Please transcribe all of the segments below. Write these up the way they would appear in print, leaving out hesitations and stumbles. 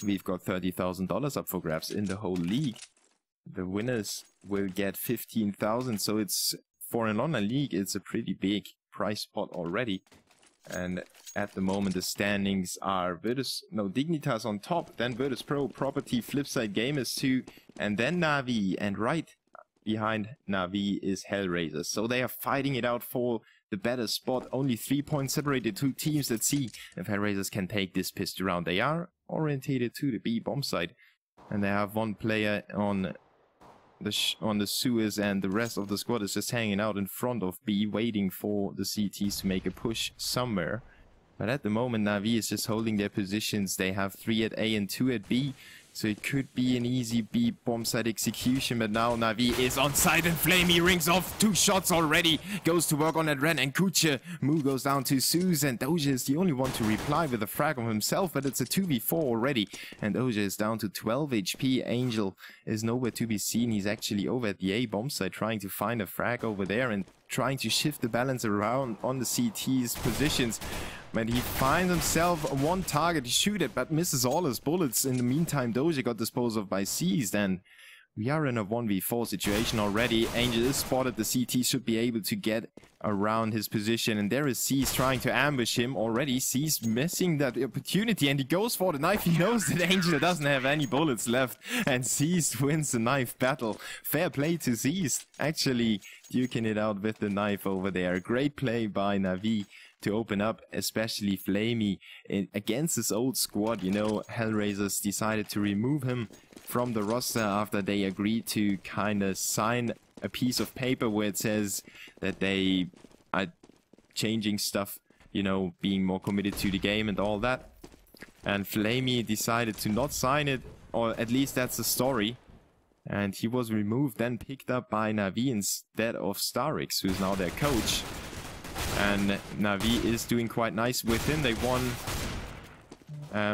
we've got $30,000 up for grabs in the whole league. The winners will get 15,000, so it's for an online league, it's a pretty big prize pot already. And at the moment, the standings are Dignitas on top, then Virtus Pro, Property, Flipside Gamers 2, and then NaVi. And right behind NaVi is HellRaisers. So they are fighting it out for the better spot. Only 3 points separate the two teams. Let's see if HellRaisers can take this pistol round. They are orientated to the B bomb site, and they have one player on the sewers, and the rest of the squad is just hanging out in front of B, waiting for the CTs to make a push somewhere. But at the moment, NaVi is just holding their positions. They have 3 at A and 2 at B, so it could be an easy B bomb site execution. But now NaVi is on site, and Flamey rings off 2 shots already. Goes to work on that Ren, and Kuche. Mu goes down to Suze, and Doja is the only one to reply with a frag of himself, but it's a 2v4 already. And Doja is down to 12 HP. Angel is nowhere to be seen. He's actually over at the A bomb site trying to find a frag over there and trying to shift the balance around on the CT's positions. When he finds himself one target to shoot it, but misses all his bullets. In the meantime, Doja got disposed of by Seized, and we are in a 1v4 situation already. Angel is spotted. The CT should be able to get around his position, and there is Seized trying to ambush him already. Seized missing that opportunity, and he goes for the knife. He knows that Angel doesn't have any bullets left, and Seized wins the knife battle. Fair play to Seized, actually duking it out with the knife over there. Great play by NaVi to open up, especially Flamey against his old squad. You know, HellRaisers decided to remove him from the roster after they agreed to kind of sign a piece of paper where it says that they are changing stuff, you know, being more committed to the game and all that. And Flamey decided to not sign it, or at least that's the story. And he was removed, then picked up by NaVi instead of Starix, who's now their coach. And NaVi is doing quite nice with him. They won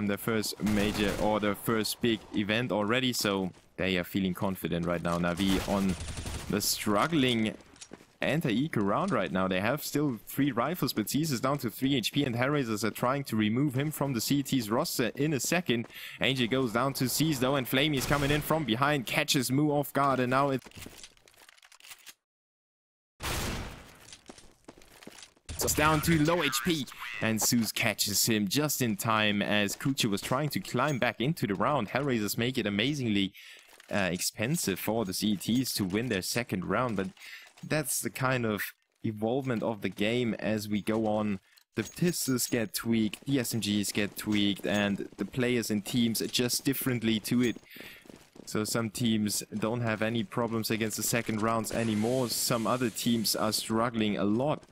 the first major, or the first big event already, so they are feeling confident right now. NaVi on the struggling anti-eco round right now. They have still 3 rifles, but Seized is down to 3 HP, and HellRaisers are trying to remove him from the CT's roster in a second. Angel goes down to Seized though, and Flamey is coming in from behind, catches Mu off guard, and now it's down to low HP, and Suze catches him just in time as Kuche was trying to climb back into the round. HellRaisers make it amazingly expensive for the CTs to win their second round, but that's the kind of evolvement of the game as we go on. The pistols get tweaked, the SMGs get tweaked, and the players and teams adjust differently to it. So some teams don't have any problems against the second rounds anymore. Some other teams are struggling a lot.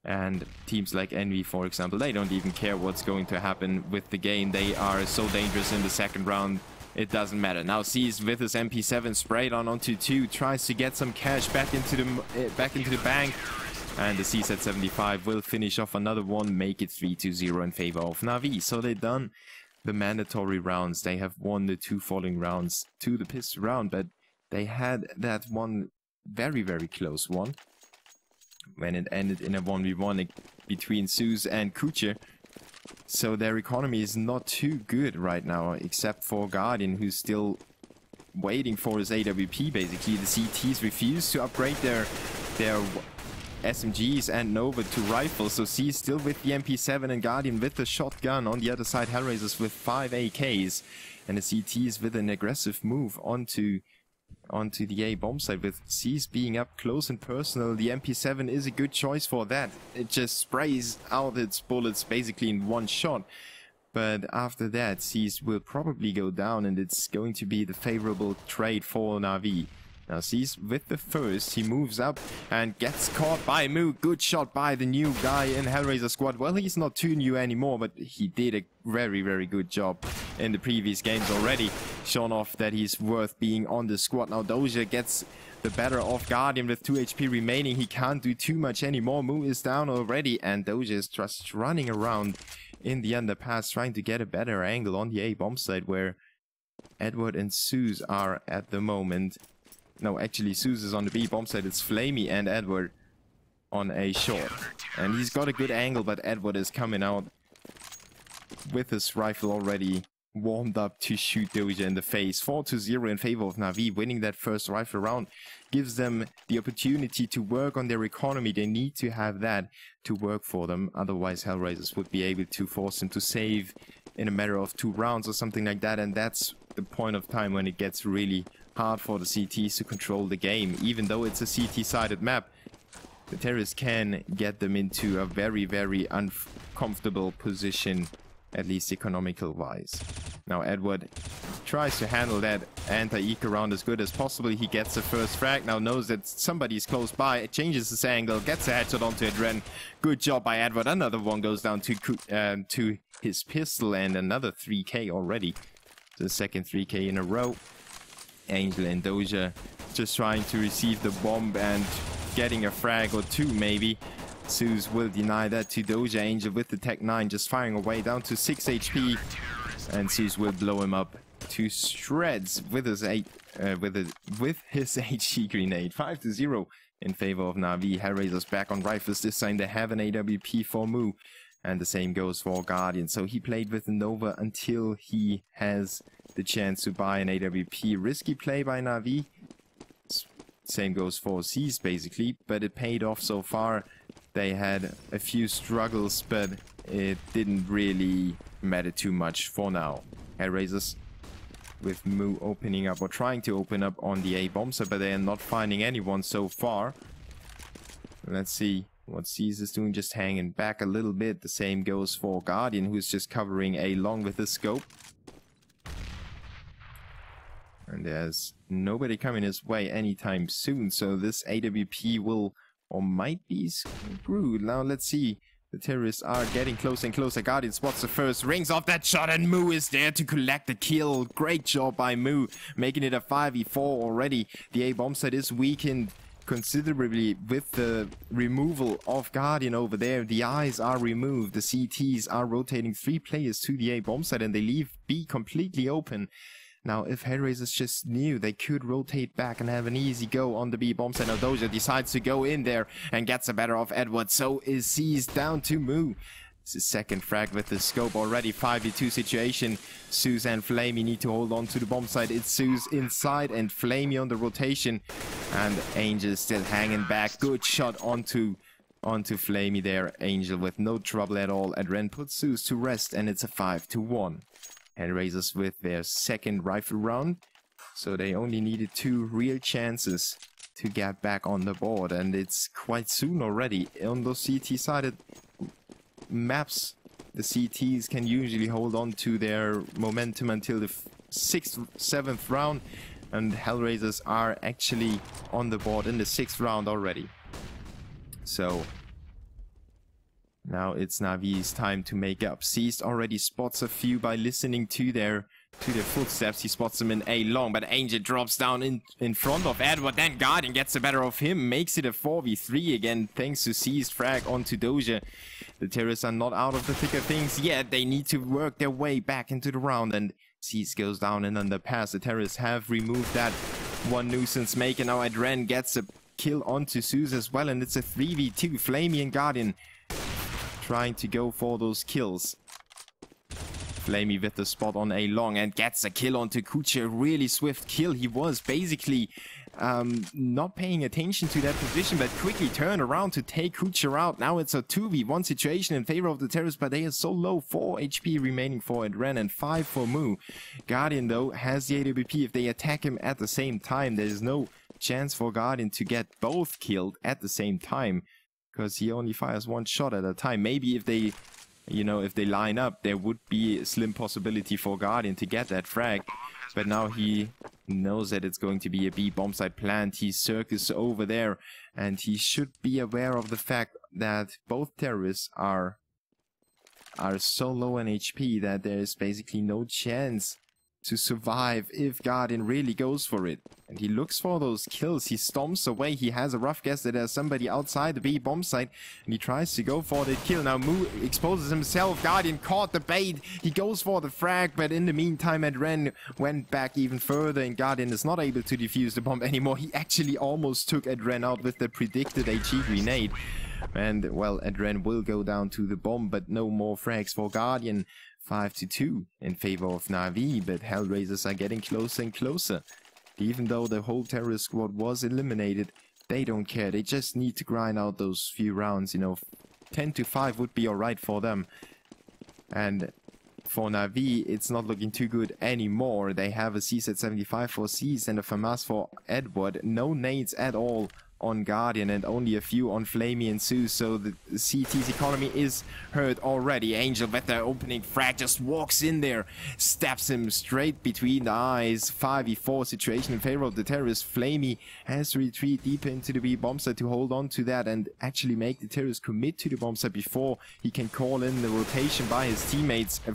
And teams like NaVi, for example, they don't even care what's going to happen with the game. They are so dangerous in the second round, it doesn't matter. Now Seized with his MP7 sprayed onto 2, tries to get some cash back into the bank. And the Seized at 75 will finish off another one, make it 3-0 in favor of NaVi. So they've done the mandatory rounds. They have won the 2 following rounds to the pistol round, but they had that one very, very close one when it ended in a 1v1 between Suze and Kuche. So their economy is not too good right now, except for Guardian, who's still waiting for his AWP basically. The CTs refuse to upgrade their SMGs and Nova to rifles, so C still with the MP7 and Guardian with the shotgun. On the other side, HellRaisers with 5 AKs, and the CTs with an aggressive move onto the A bomb site, with C's being up close and personal. The MP7 is a good choice for that. It just sprays out its bullets basically in one shot. But after that, C's will probably go down, and it's going to be the favorable trade for NaVi. Now C's with the first, he moves up and gets caught by Mu. Good shot by the new guy in HellRaiser squad. Well, he's not too new anymore, but he did a very, very good job in the previous games already. Shown off that he's worth being on the squad. Now Doja gets the better of Guardian with 2 HP remaining. He can't do too much anymore. Mu is down already, and Doja is just running around in the underpass trying to get a better angle on the A bomb site, where Edward and Suze are at the moment. No, actually, Suze is on the B bomb site. It's Flamey and Edward on A short. And he's got a good angle, but Edward is coming out with his rifle already warmed up to shoot Doja in the face. 4-0 in favor of NaVi. Winning that first rifle round gives them the opportunity to work on their economy. They need to have that to work for them. Otherwise, HellRaisers would be able to force them to save in a matter of 2 rounds or something like that. And that's the point of time when it gets really hard for the CTs to control the game. Even though it's a CT-sided map, the terrorists can get them into a very, very uncomfortable position, at least economical-wise. Now Edward tries to handle that anti-eco round as good as possible. He gets the first frag, now knows that somebody's close by, changes his angle, gets a headshot onto Adren. Good job by Edward. Another one goes down to his pistol, and another 3k already. The second 3k in a row. Angel and Doja just trying to receive the bomb and getting a frag or 2 maybe. Zeus will deny that to Doja. Angel with the Tech 9 just firing away down to 6 HP. And Zeus will blow him up to shreds with his HE grenade. 5-0 in favor of NaVi. HellRaisers back on rifles. This time they have an AWP for Mu. And the same goes for Guardian. So he played with the Nova until he has the chance to buy an AWP. Risky play by NaVi. Same goes for C's basically, but it paid off so far. They had a few struggles, but it didn't really matter too much for now. HellRaisers with Mu opening up, or trying to open up on the A bomb site, but they are not finding anyone so far. Let's see what C's is doing, just hanging back a little bit. The same goes for Guardian, who's just covering A long with the scope. And there's nobody coming his way anytime soon, so this AWP will or might be screwed. Now let's see. The terrorists are getting closer and closer. Guardian spots the first, rings off that shot, and Mu is there to collect the kill. Great job by Mu, making it a 5v4 already. The A bomb site is weakened considerably with the removal of Guardian over there. The eyes are removed. The CTs are rotating 3 players to the A bomb site, and they leave B completely open. Now, if HellRaisers just knew, they could rotate back and have an easy go on the B bomb site. Now Doja decides to go in there and gets the better of Edward. So is C's down to Mu. It's his second frag with the scope already. 5v2 situation. Zeus and Flamey need to hold on to the bomb site. It's Zeus inside and Flamey on the rotation. And Angel still hanging back. Good shot onto Flamey there. Angel with no trouble at all. Adren puts Zeus to rest, and it's a 5-1. HellRaisers with their second rifle round, so they only needed 2 real chances to get back on the board, and it's quite soon already. On those CT-sided maps, the CTs can usually hold on to their momentum until the 6th, 7th round, and HellRaisers are actually on the board in the 6th round already. So now it's NaVi's time to make up. Seized already spots a few by listening to their footsteps. He spots them in A long, but Angel drops down in front of Edward. Then Guardian gets the better of him, makes it a 4v3 again, thanks to Seized frag onto Doja. The terrorists are not out of the thick of things yet. They need to work their way back into the round, and Seized goes down in underpass. The terrorists have removed that one nuisance maker. Now Adren gets a kill onto Zeus as well, and it's a 3v2. Flamey and Guardian trying to go for those kills. Flamey with the spot on A long and gets a kill onto Kucha. Really swift kill. He was basically not paying attention to that position, but quickly turned around to take Kucha out. Now it's a 2v1 situation in favor of the terrorists, but they are so low. 4 HP remaining for Adren and 5 for Mu. Guardian though has the AWP. If they attack him at the same time, there's no chance for Guardian to get both killed at the same time, because he only fires 1 shot at a time. Maybe if they, if they line up, there would be a slim possibility for Guardian to get that frag. But now he knows that it's going to be a B bomb site plant. He circus over there, and he should be aware of the fact that both terrorists are so low on HP that there is basically no chance to survive if Guardian really goes for it. And he looks for those kills. He stomps away. He has a rough guess that there's somebody outside the B bomb site, and he tries to go for the kill. Now Mu exposes himself. Guardian caught the bait. He goes for the frag, but in the meantime Adren went back even further, and Guardian is not able to defuse the bomb anymore. He actually almost took Adren out with the predicted HE grenade. And well, Adren will go down to the bomb, but no more frags for Guardian. 5-2 in favor of NaVi, but HellRaisers are getting closer and closer. Even though the whole terrorist squad was eliminated, they don't care. They just need to grind out those few rounds, you know. 10-5 would be alright for them. And for NaVi, it's not looking too good anymore. They have a CZ75 for C's and a FAMAS for Edward. No nades at all on Guardian and only a few on Flamey and Sue, so the CT's economy is hurt already. Angel with the opening frag just walks in there, stabs him straight between the eyes. 5v4 situation in favor of the terrorists. Flamey has to retreat deep into the B bomb site to hold on to that and actually make the terrorists commit to the bomb site before he can call in the rotation by his teammates. A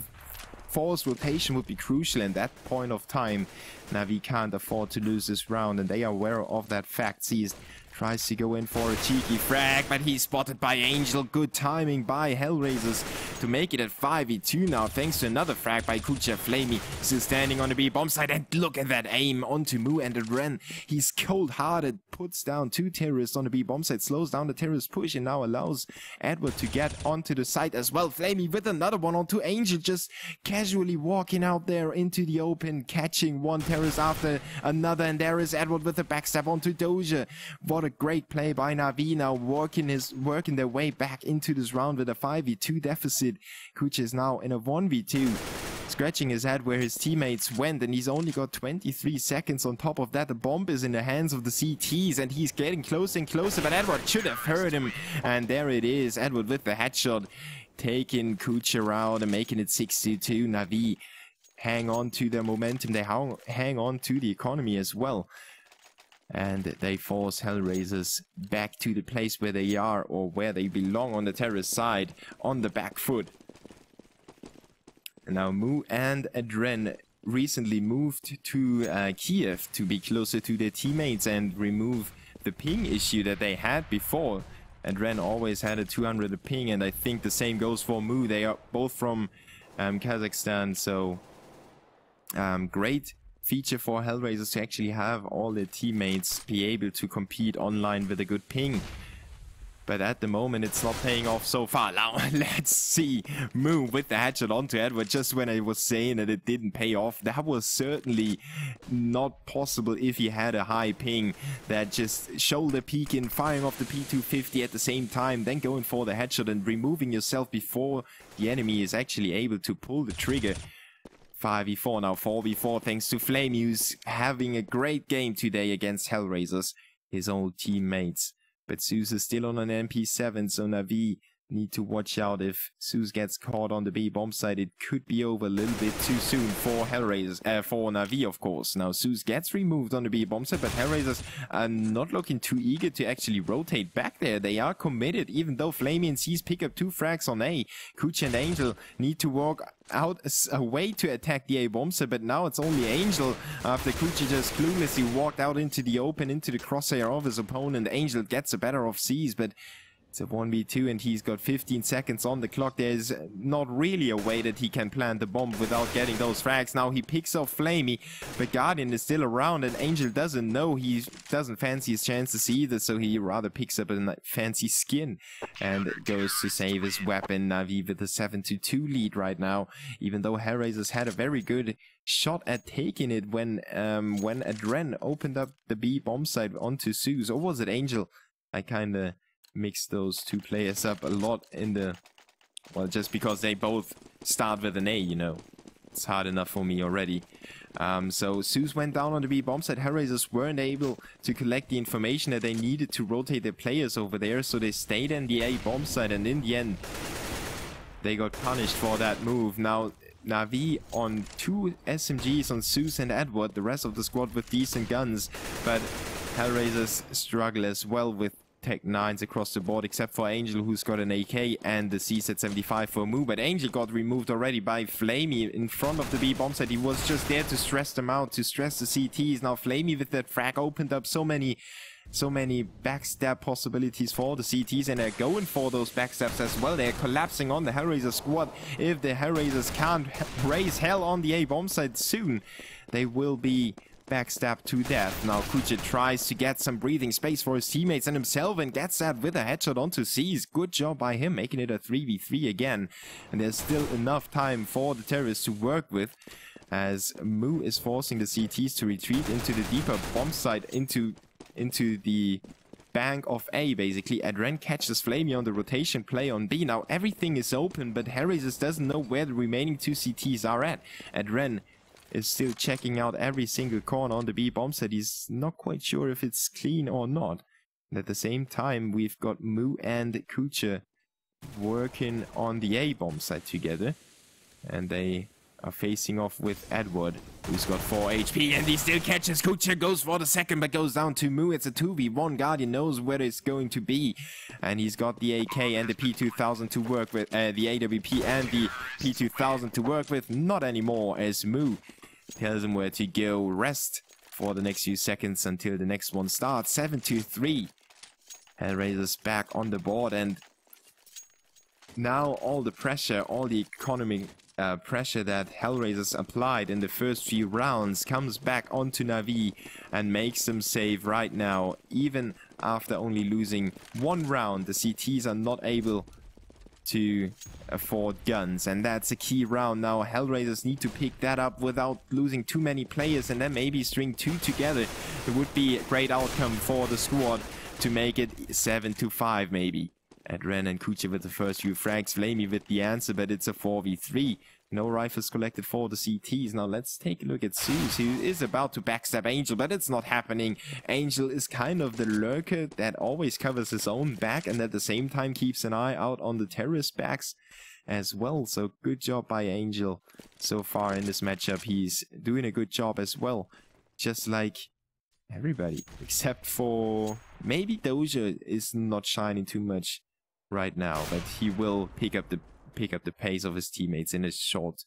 forced rotation would be crucial in that point of time. NaVi can't afford to lose this round, and they are aware of that fact. Seized tries to go in for a cheeky frag, but he's spotted by Angel. Good timing by HellRaisers to make it at 5v2 now, thanks to another frag by Kucha. Flamey still standing on the B bomb site, and look at that aim onto Mu and the Ren. He's cold-hearted, puts down 2 terrorists on the B bomb site, slows down the terrorist push, and now allows Edward to get onto the site as well. Flamey with another one onto Angel, just casually walking out there into the open, catching one terrorist after another, and there is Edward with a backstab onto Doja. What a great play by NaVi, now working their way back into this round with a 5v2 deficit. Kucha is now in a 1v2, scratching his head where his teammates went, and he's only got 23 seconds on top of that. The bomb is in the hands of the CTs, and he's getting closer and closer, but Edward should have heard him, and there it is. Edward with the headshot, taking Kucha out and making it 6-2. NaVi hang on to their momentum, they hang on to the economy as well. And they force HellRaisers back to the place where they are, or where they belong on the terrorist side, on the back foot. And now Mu and Adren recently moved to Kiev to be closer to their teammates and remove the ping issue that they had before. Adren always had a 200 ping, and I think the same goes for Mu. They are both from Kazakhstan, so great feature for HellRaisers to actually have all their teammates be able to compete online with a good ping. But at the moment, it's not paying off so far. Now, let's see Mu with the headshot onto Edward. Just when I was saying that it didn't pay off, that was certainly not possible if he had a high ping. That just shoulder peeking, firing off the P250 at the same time, then going for the headshot and removing yourself before the enemy is actually able to pull the trigger. 5v4 now, 4v4 thanks to Flamey, who's having a great game today against HellRaisers, his old teammates. But Zeus is still on an MP7, so NaVi need to watch out. If Zeus gets caught on the B bomb site, it could be over a little bit too soon for HellRaisers, for NaVi, of course. Now Zeus gets removed on the B bomb site, but HellRaisers are not looking too eager to actually rotate back there. They are committed, even though Flamey and C's pick up 2 frags on A. Kucha and Angel need to walk out a way to attack the A bomb site, but now it's only Angel after Kucha just cluelessly walked out into the open, into the crosshair of his opponent. Angel gets the better of C's, but it's a 1v2 and he's got 15 seconds on the clock. There's not really a way that he can plant the bomb without getting those frags. Now he picks off Flamey, but Guardian is still around and Angel doesn't know. He doesn't fancy his chances either, so he rather picks up a fancy skin and goes to save his weapon. NaVi with a 7-2 lead right now, even though HellRaisers had a very good shot at taking it when Adren opened up the B bomb site onto Zeus. Or was it Angel? I kinda mix those two players up a lot in the, well, just because they both start with an A, you know. It's hard enough for me already. So Zeus went down on the B bomb site. HellRaisers weren't able to collect the information that they needed to rotate their players over there, so they stayed in the A bomb site, and in the end they got punished for that move. Now NaVi on 2 SMGs on Zeus and Edward, the rest of the squad with decent guns, but HellRaisers struggle as well with Tech 9s across the board, except for Angel, who's got an AK and the CZ75 for Mu. But Angel got removed already by Flamey in front of the B bomb site. He was just there to stress them out, to stress the CTs. Now Flamey with that frag opened up so many backstab possibilities for the CTs, and they're going for those backstabs as well. They're collapsing on the HellRaiser squad. If the HellRaisers can't raise hell on the A bomb site soon, they will be backstab to death. Now Kuche tries to get some breathing space for his teammates and himself and gets that with a headshot onto C's. Good job by him, making it a 3v3 again. And there's still enough time for the terrorists to work with, as Mu is forcing the CTs to retreat into the deeper bomb site, into the bank of A, basically. Adren catches Flamey on the rotation play on B. Now everything is open, but HellRaisers doesn't know where the remaining two CTs are at. Adren is still checking out every single corner on the B bomb set. He's not quite sure if it's clean or not. And at the same time, we've got Mu and Kuche working on the A bomb site together. And they are facing off with Edward, who's got 4 HP, and he still catches Kuche, goes for the second, but goes down to Mu. It's a 2v1. Guardian knows where it's going to be, and he's got the AK and the P2000 to work with, the AWP and the P2000 to work with. Not anymore, as Mu tells him where to go. Rest for the next few seconds until the next one starts. 7-3. HellRaisers back on the board, and now all the pressure, all the economic pressure that HellRaisers applied in the first few rounds comes back onto NaVi and makes them save right now. Even after only losing one round, the CTs are not able to afford guns, and that's a key round now. HellRaisers need to pick that up without losing too many players, and then maybe string 2 together. It would be a great outcome for the squad to make it 7-5 maybe. Adren and Kuche with the first few frags, Flamey with the answer, but it's a 4v3. No rifles collected for the CTs. Now let's take a look at Zeus, who is about to backstab Angel, but it's not happening. Angel is kind of the lurker that always covers his own back and at the same time keeps an eye out on the terrorist backs as well. So good job by Angel so far in this matchup. He's doing a good job as well, just like everybody, except for maybe Doja is not shining too much right now, but he will pick up the pace of his teammates in a short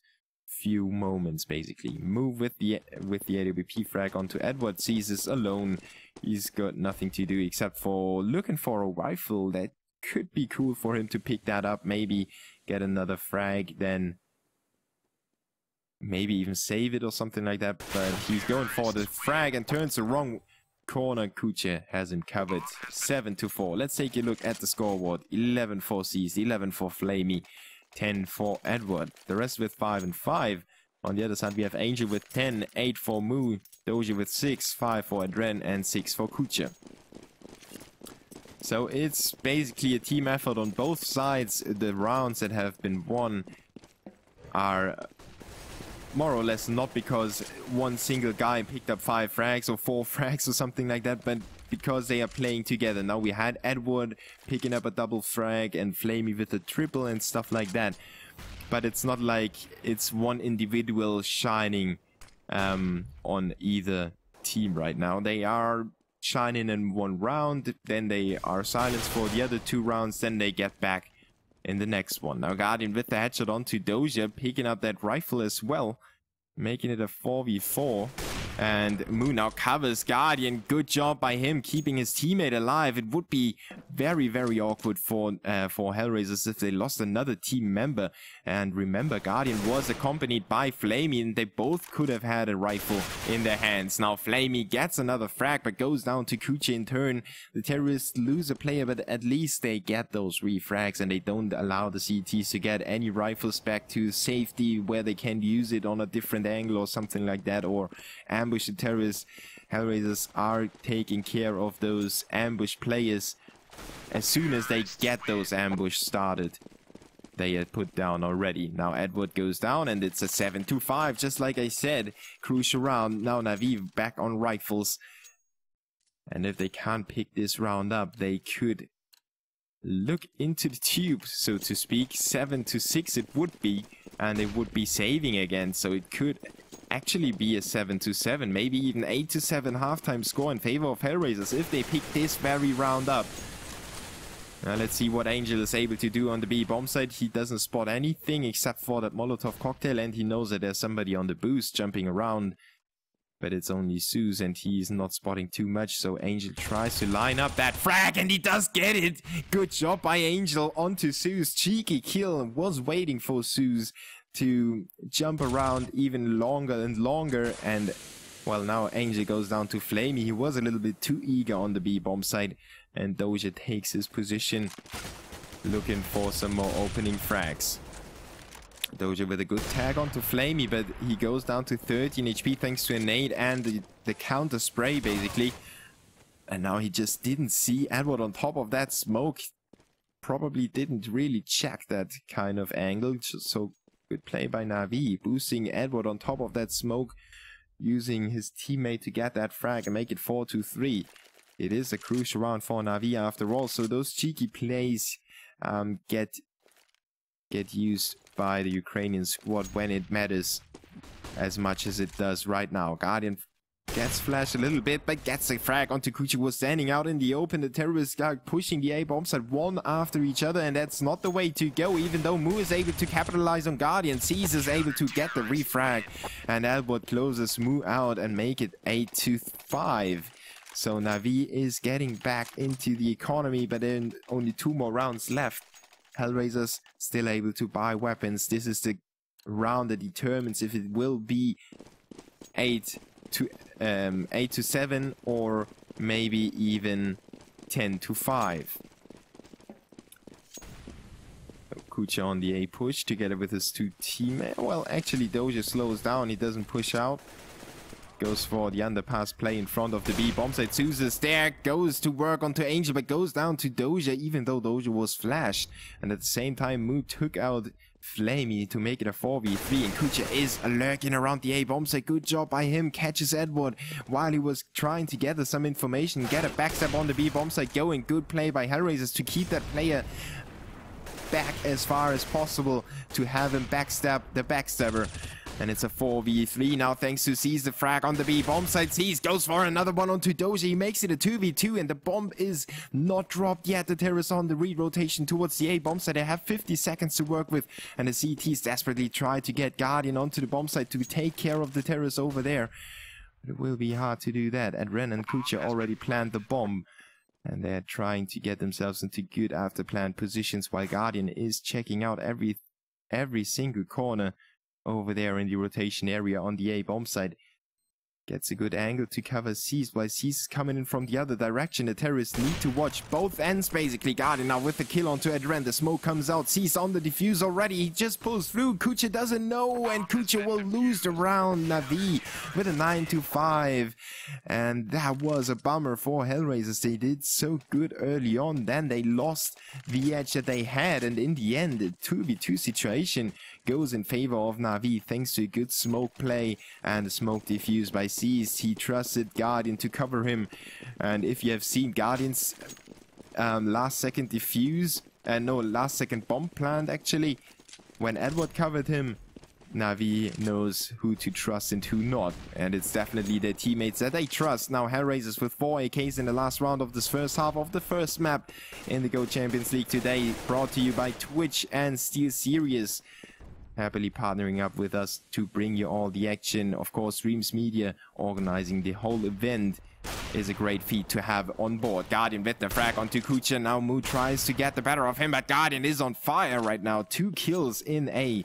few moments. Basically, move with the AWP frag onto Edward. Sees is alone. He's got nothing to do except for looking for a rifle. That could be cool for him to pick that up, maybe get another frag, then maybe even save it or something like that. But he's going for the frag and turns the wrong corner. Kuche has him covered. 7-4. Let's take a look at the scoreboard. 11 for C's, 11 for Flamey, 10 for Edward. The rest with 5 and 5. On the other side, we have Angel with 10, 8 for Mu, Doja with 6, 5 for Adren, and 6 for Kuche. So it's basically a team effort on both sides. The rounds that have been won are more or less not because one single guy picked up 5 frags or 4 frags or something like that, but because they are playing together. Now we had Edward picking up a double frag and Flamey with a triple and stuff like that. But it's not like it's one individual shining on either team right now. They are shining in one round, then they are silenced for the other 2 rounds, then they get back in the next one. Now Guardian with the headshot onto Doja, picking up that rifle as well, making it a 4v4. And Mu now covers Guardian. Good job by him keeping his teammate alive. It would be very, very awkward for HellRaisers if they lost another team member. And remember, Guardian was accompanied by Flamey, and they both could have had a rifle in their hands. Now Flamey gets another frag, but goes down to Kuche in turn. The terrorists lose a player, but at least they get those refrags, and they don't allow the CTs to get any rifles back to safety where they can use it on a different angle or something like that, or ambush the terrorists. HellRaisers are taking care of those ambush players as soon as they get those ambush started. They are put down already. Now Edward goes down and it's a 7-5, just like I said. Crucial round. Now NaVi back on rifles. And if they can't pick this round up, they could look into the tube, so to speak. 7-6 it would be, and they would be saving again, so it could actually be a 7-7, maybe even 8-7 halftime score in favor of HellRaisers if they pick this very round up. Now let's see what Angel is able to do on the B bomb site. He doesn't spot anything except for that Molotov cocktail, and he knows that there's somebody on the boost jumping around. But it's only Zeus, and he's not spotting too much, so Angel tries to line up that frag, and he does get it! Good job by Angel onto Zeus. Cheeky kill. Was waiting for Zeus to jump around even longer and longer, and Well, now Angel goes down to Flamey. He was a little bit too eager on the B-bomb side. And Doja takes his position, looking for some more opening frags. Doja with a good tag onto Flamey, but he goes down to 13 HP thanks to a nade and the counter spray, basically. And now he just didn't see Edward on top of that smoke. Probably didn't really check that kind of angle. So good play by NaVi, boosting Edward on top of that smoke, using his teammate to get that frag and make it 4-3. It is a crucial round for NaVi after all, so those cheeky plays get used by the Ukrainian squad when it matters as much as it does right now. Guardian gets flashed a little bit, but gets a frag onto Kucha, who was standing out in the open. The terrorists are pushing the A-bombs at one after each other, and that's not the way to go, even though Mu is able to capitalize on Guardian. Seas is able to get the refrag, and Albert closes Mu out and make it 8-5. So NaVi is getting back into the economy, but then only 2 more rounds left. HellRaisers still able to buy weapons. This is the round that determines if it will be 8-7 or maybe even 10-5. Kucha on the A push together with his 2 teammates. Well, actually Doja slows down. He doesn't push out. Goes for the underpass play in front of the B bomb site. Zeus there, goes to work onto Angel, but goes down to Doja, even though Doja was flashed. And at the same time, Mu took out Flamey to make it a 4v3. And Kucha is lurking around the A bomb site. Good job by him. Catches Edward while he was trying to gather some information. Get a backstab on the B bomb site going. Good play by HellRaisers to keep that player back as far as possible, to have him backstab the backstabber. And it's a 4v3 now thanks to Seize the frag on the B bomb side. Seize goes for another one onto Doja. He makes it a 2v2 and the bomb is not dropped yet. The terrorists on the re-rotation towards the A bomb side. They have 50 seconds to work with, and the CTs desperately try to get Guardian onto the bomb side to take care of the terrorists over there. But it will be hard to do that. And Ren and Kucha already planned the bomb, and they're trying to get themselves into good after planned positions, while Guardian is checking out every single corner over there in the rotation area on the A bomb side. Gets a good angle to cover Cease, while Cease is coming in from the other direction. The terrorists need to watch both ends, basically. Guardian now with the kill onto Adren. The smoke comes out. Cease on the defuse already. He just pulls through. Kucha doesn't know, and Kucha will lose the round. NaVi with a 9-5. And that was a bummer for HellRaisers. They did so good early on. Then they lost the edge that they had. And in the end, the 2v2 situation goes in favor of NaVi thanks to a good smoke play and a smoke defuse by Cease. He trusted Guardian to cover him, and if you have seen Guardian's last second bomb plant, actually, when Edward covered him, NaVi knows who to trust and who not, and it's definitely their teammates that they trust. Now HellRaisers with 4 AKs in the last round of this first half of the first map in the Go Champions League today, brought to you by Twitch and SteelSeries. Happily partnering up with us to bring you all the action. Of course, Dreamz Media organizing the whole event is a great feat to have on board. Guardian with the frag onto Kucha. Now Mu tries to get the better of him, but Guardian is on fire right now. 2 kills in A.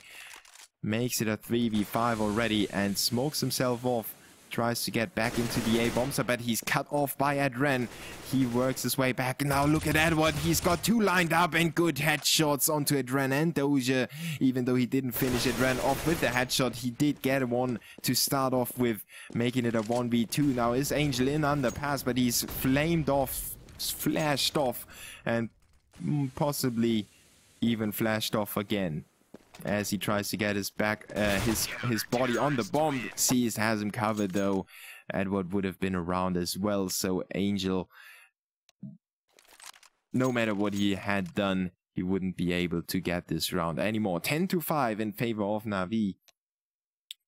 Makes it a 3v5 already and smokes himself off. Tries to get back into the A bomb site, but he's cut off by Adren. He works his way back. Now look at Edward. He's got 2 lined up and good headshots onto Adren and Doja. Even though he didn't finish Adren off with the headshot, he did get one to start off with, making it a 1v2. Now is Angel in underpass, but he's flamed off, flashed off, and possibly even flashed off again as he tries to get his body on the bomb. Cease has him covered though. Edward would have been around as well, so Angel, no matter what he had done, he wouldn't be able to get this round anymore. 10-5 in favor of NaVi.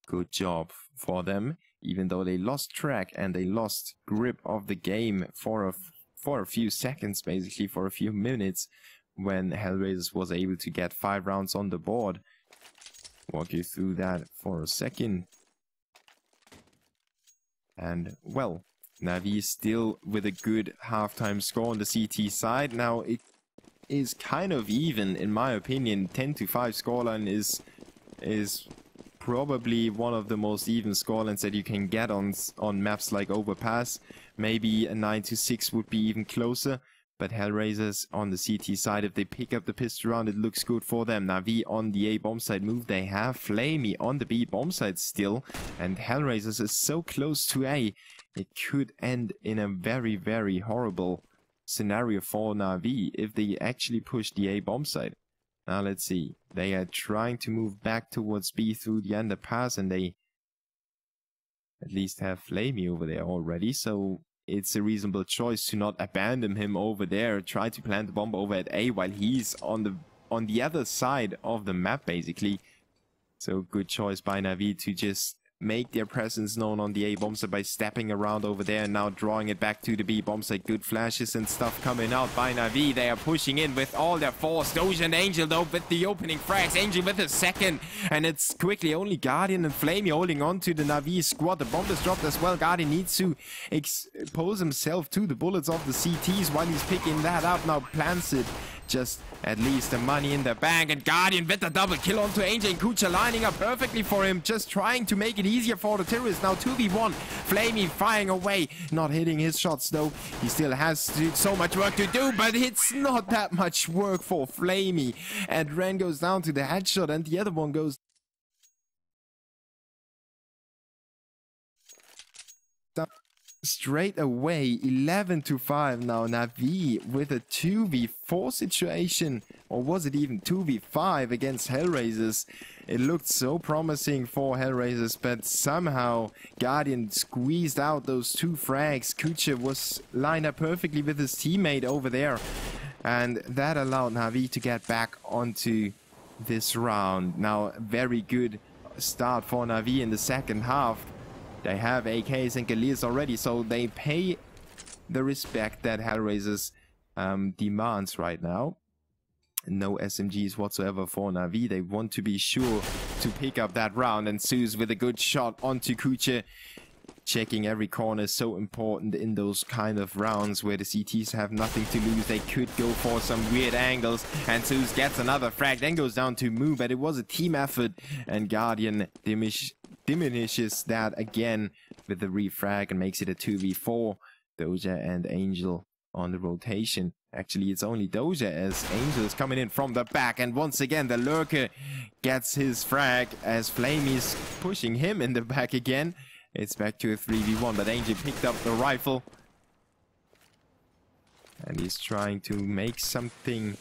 Good job for them, even though they lost track and they lost grip of the game for a few seconds, basically for a few minutes, when HellRaisers was able to get 5 rounds on the board. Walk you through that for a second. And, well, NaVi still with a good halftime score on the CT side. Now, it is kind of even, in my opinion. 10-5 scoreline is probably one of the most even scorelines that you can get on maps like Overpass. Maybe a 9-6 would be even closer. But HellRaisers on the CT side, if they pick up the pistol round, it looks good for them. NaVi on the A bomb side move. They have Flamey on the B bomb side still. And HellRaisers is so close to A. It could end in a very, very horrible scenario for NaVi if they actually push the A bomb side. Now let's see. They are trying to move back towards B through the underpass, and they at least have Flamey over there already. So it's a reasonable choice to not abandon him over there. Try to plant the bomb over at A while he's on the other side of the map, basically. So good choice by NaVi to just make their presence known on the A bomb site by stepping around over there and now drawing it back to the B bomb site. Good flashes and stuff coming out by NaVi. They are pushing in with all their force. Doja and Angel though with the opening frags. Angel with a second, and it's quickly only Guardian and Flamey holding on to the NaVi squad. The bomb is dropped as well. Guardian needs to expose himself to the bullets of the CTs while he's picking that up. Now plants it. Just at least the money in the bank, and Guardian with the double kill onto Angel, and Kucha lining up perfectly for him, just trying to make it easier for the terrorists. Now 2v1, Flamey firing away, not hitting his shots though. He still has so much work to do, but it's not that much work for Flamey. And Ren goes down to the headshot, and the other one goes down straight away. 11-5 now. NaVi with a 2v4 situation, or was it even 2v5 against HellRaisers? It looked so promising for HellRaisers, but somehow Guardian squeezed out those two frags. Kucha was lined up perfectly with his teammate over there, and that allowed NaVi to get back onto this round. Now, very good start for NaVi in the second half. They have AKs and Galeers already, so they pay the respect that HellRaisers demands right now. No SMGs whatsoever for NaVi. They want to be sure to pick up that round, and Zeus with a good shot onto Kucha. Checking every corner is so important in those kind of rounds where the CTs have nothing to lose. They could go for some weird angles, and Zeus gets another frag, then goes down to Moo, but it was a team effort, and Guardian diminishes that again with the refrag and makes it a 2v4. Doja and Angel on the rotation. Actually, it's only Doja as Angel is coming in from the back, and once again the lurker gets his frag as Flamey's pushing him in the back again. It's back to a 3v1, but Angel picked up the rifle and he's trying to make something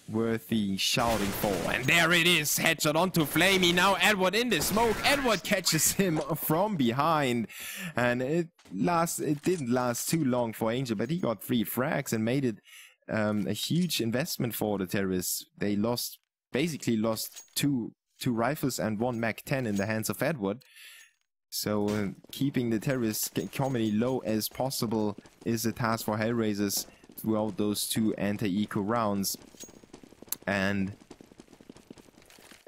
worthy shouting for. And there it is, headshot onto Flamey. Now Edward in the smoke. Edward catches him from behind, and it didn't last too long for Angel, but he got 3 frags and made it a huge investment for the terrorists. They basically lost two rifles and 1 Mac-10 in the hands of Edward. So keeping the terrorist comedy low as possible is a task for HellRaisers throughout those 2 anti-eco rounds. And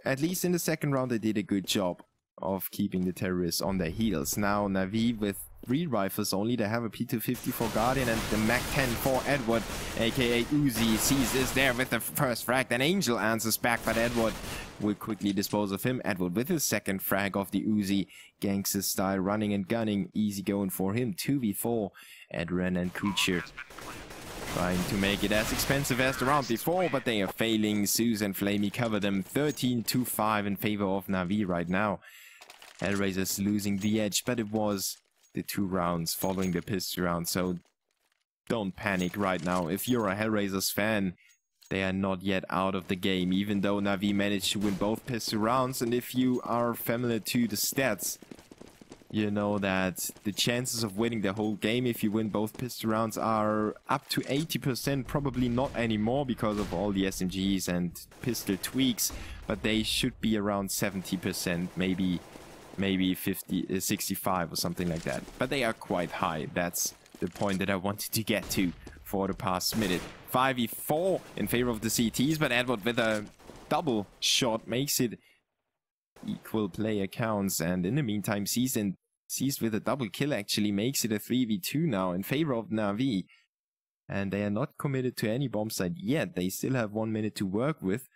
at least in the second round they did a good job of keeping the terrorists on their heels. Now NaVi with 3 rifles only. They have a P250 for Guardian and the Mac-10 for Edward, aka Uzi. Sees this there with the first frag. Then Angel answers back, but Edward will quickly dispose of him. Edward with his second frag of the Uzi, gangster style, running and gunning, easy going for him. 2v4, Edren and Kucher trying to make it as expensive as the round before, but they are failing. Zeus and Flamey cover them. 13-5 in favor of NaVi right now. HellRaisers losing the edge, but it was the 2 rounds following the pistol round, so don't panic right now. If you're a HellRaisers fan, they are not yet out of the game, even though NaVi managed to win both pistol rounds. And if you are familiar to the stats, you know that the chances of winning the whole game if you win both pistol rounds are up to 80%, probably not anymore because of all the SMGs and pistol tweaks, but they should be around 70%, maybe 65 or something like that. But they are quite high. That's the point that I wanted to get to for the past minute. 5v4 in favor of the CTs, but Edward with a double shot makes it equal player counts, and in the meantime Seized with a double kill actually makes it a 3v2 now in favor of NaVi. And they are not committed to any bomb site yet. They still have 1 minute to work with.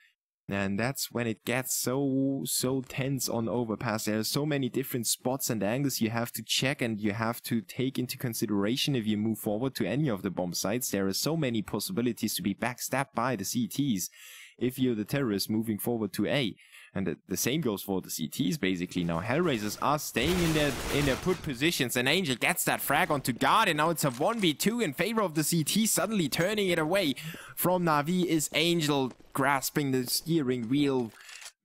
And that's when it gets so tense on overpass. There are so many different spots and angles you have to check and you have to take into consideration if you move forward to any of the bomb sites. There are so many possibilities to be backstabbed by the CTs if you're the terrorist moving forward to A. And the same goes for the CTs, basically. Now, HellRaisers are staying in their put positions, and Angel gets that frag onto guard, and now it's a 1v2 in favor of the CT, suddenly turning it away from NaVi is Angel, grasping the steering wheel,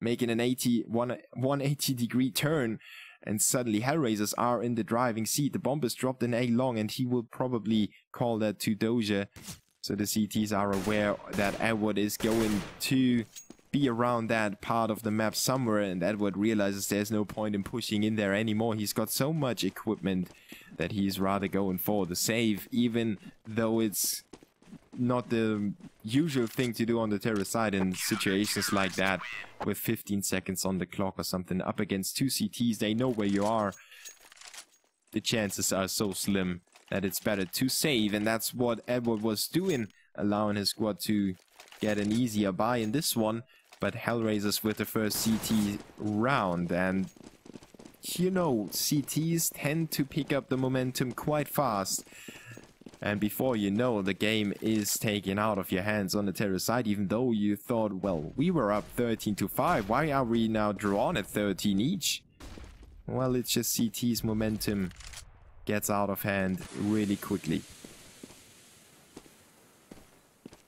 making an 180-degree turn, and suddenly HellRaisers are in the driving seat. The bomb is dropped in A long, and he will probably call that to Doja. So the CTs are aware that Edward is going to be around that part of the map somewhere, and Edward realizes there's no point in pushing in there anymore. He's got so much equipment that he's rather going for the save, even though it's not the usual thing to do on the terrorist side in situations like that, with 15 seconds on the clock or something, up against two CTs. They know where you are. The chances are so slim that it's better to save, and that's what Edward was doing, allowing his squad to get an easier buy in this one. But HellRaisers with the first CT round, and you know, CTs tend to pick up the momentum quite fast. And before you know, the game is taken out of your hands on the terrorist side, even though you thought, well, we were up 13-5, why are we now drawn at 13 each? Well, it's just CT's momentum gets out of hand really quickly.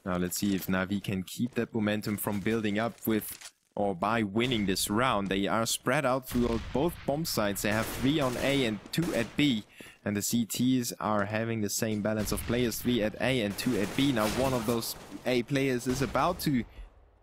Now let's see if NaVi can keep that momentum from building up with or by winning this round. They are spread out throughout both bomb sites. They have 3 on A and 2 at B. And the CTs are having the same balance of players, 3 at A and 2 at B. Now one of those A players is about to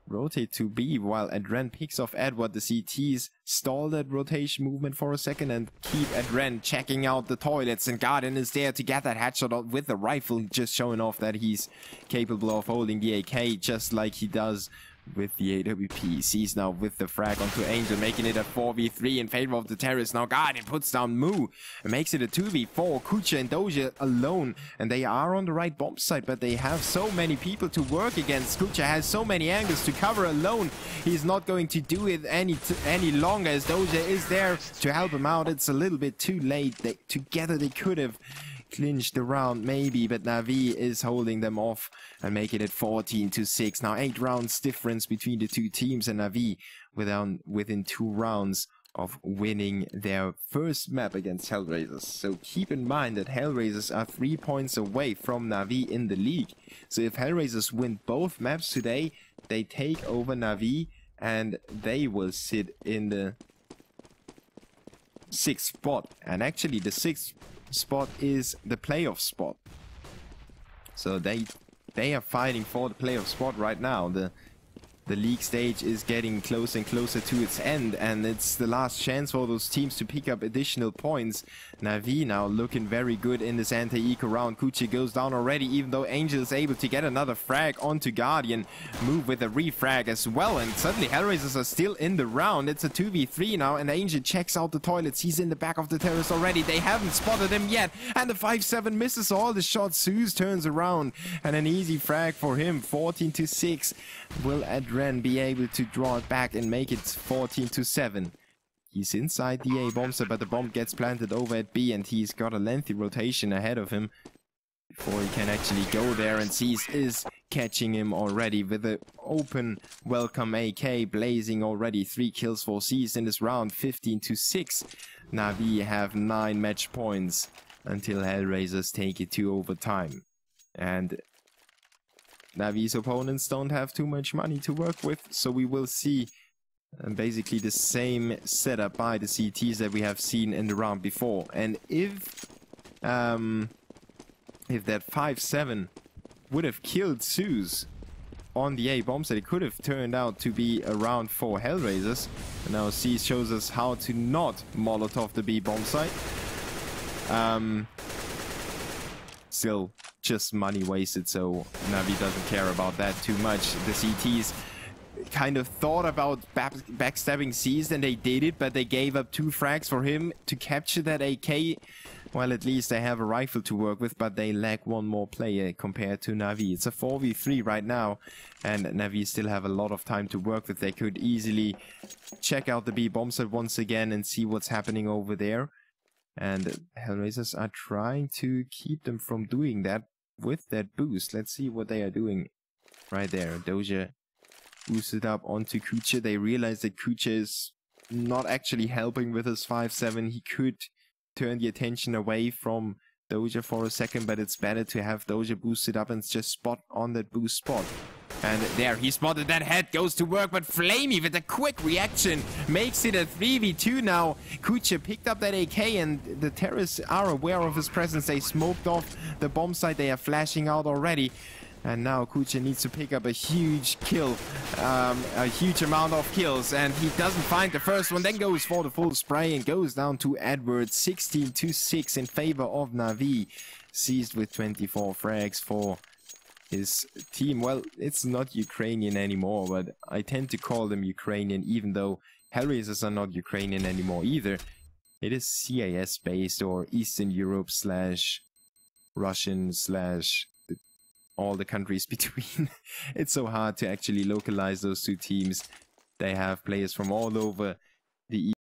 rotate to B, while Adren picks off Edward. The CTs stall that rotation movement for a second and keep Adren checking out the toilets, and Guardian is there to get that headshot with the rifle, just showing off that he's capable of holding the AK just like he does with the AWP. Sees now with the frag onto Angel, making it a 4v3 in favor of the terrorists. Now Guardian puts down Moo and makes it a 2v4. Kucha and Doja alone, and they are on the right bomb site, but they have so many people to work against. Kucha has so many angles to cover alone. He's not going to do it any longer, as Doja is there to help him out. It's a little bit too late. Together they could have clinched the round maybe, but NaVi is holding them off and making it 14-6. Now 8 rounds difference between the two teams, and NaVi within 2 rounds of winning their first map against HellRaisers. So keep in mind that HellRaisers are 3 points away from NaVi in the league. So if HellRaisers win both maps today, they take over NaVi and they will sit in the 6th spot. And actually the 6th spot is the playoff spot. So they are fighting for the playoff spot right now. The league stage is getting closer and closer to its end, and it's the last chance for those teams to pick up additional points. NaVi now looking very good in this anti-eco round. Kuchi goes down already, even though Angel is able to get another frag onto Guardian. Move with a refrag as well, and suddenly HellRaisers are still in the round. It's a 2v3 now, and Angel checks out the toilets. He's in the back of the terrorist already. They haven't spotted him yet, and the 5-7 misses all the shots. Zeus turns around, and an easy frag for him. 14-6. Will Adren be able to draw it back and make it 14-7? He's inside the A bomb site, but the bomb gets planted over at B, and he's got a lengthy rotation ahead of him before he can actually go there, and Cease is catching him already with an open welcome AK, blazing already. 3 kills for Cease in this round. 15-6. NaVi have 9 match points until HellRaisers take it to overtime. And NaVi's opponents don't have too much money to work with, so we will see basically the same setup by the CTs that we have seen in the round before. And if that 5-7 would have killed Zeus on the A bomb site, it could have turned out to be a round for HellRaisers. And now Cease shows us how to not Molotov the B bomb site. Still just money wasted, so NaVi doesn't care about that too much. The CTs kind of thought about backstabbing Seized, and they did it, but they gave up 2 frags for him to capture that AK. Well, at least they have a rifle to work with, but they lack 1 more player compared to NaVi. It's a 4v3 right now, and NaVi still have a lot of time to work with. They could easily check out the B bomb site once again and see what's happening over there. And HellRaisers are trying to keep them from doing that with that boost. Let's see what they are doing right there. Doja boosted up onto Kucha. They realize that Kucha is not actually helping with his 5-7. He could turn the attention away from Doja for a second, but it's better to have Doja boosted up and just spot on that boost spot. And there, he spotted that head, goes to work, but Flamey with a quick reaction makes it a 3v2 now. Kucha picked up that AK, and the terrorists are aware of his presence. They smoked off the bomb site. They are flashing out already. And now Kucha needs to pick up a huge kill, a huge amount of kills, and he doesn't find the first one, then goes for the full spray and goes down to Edward, 16-6 in favor of NaVi. Seized with 24 frags for his team. Well, it's not Ukrainian anymore, but I tend to call them Ukrainian, even though HellRaisers are not Ukrainian anymore either. It is CIS based, or Eastern Europe / Russian / all the countries between. It's so hard to actually localize those 2 teams. They have players from all over the